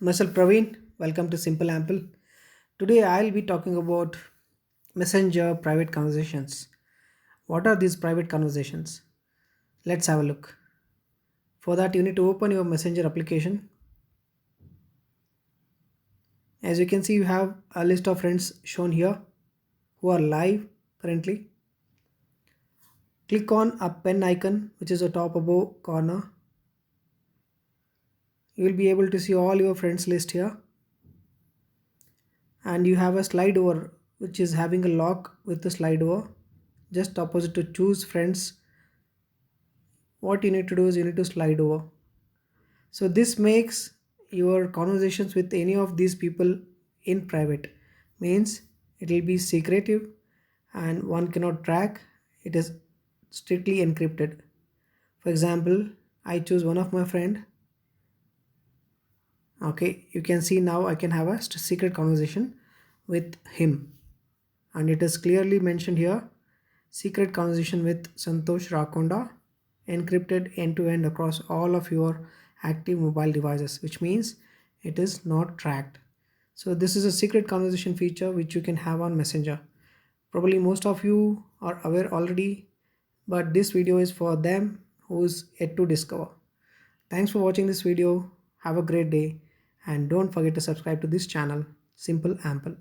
Myself Praveen, welcome to Simple Ample. Today I'll be talking about Messenger private conversations. What are these private conversations? Let's have a look. For that, you need to open your Messenger application. As you can see, you have a list of friends shown here who are live currently. Click on a pen icon, which is the top above corner. You will be able to see all your friends list here, and you have a slide over which is having a lock with the slide over. Just opposite to choose friends, what you need to do is you need to slide over. So this makes your conversations with any of these people in private, means it will be secretive and one cannot track. It is strictly encrypted. For example, I choose one of my friend. Okay, you can see now I can have a secret conversation with him, and it is clearly mentioned here: secret conversation with Santosh Rakonda, encrypted end to end across all of your active mobile devices, which means it is not tracked. So this is a secret conversation feature which you can have on Messenger. Probably most of you are aware already, but this video is for them who's yet to discover. Thanks for watching this video. Have a great day, and don't forget to subscribe to this channel, Simple Ample.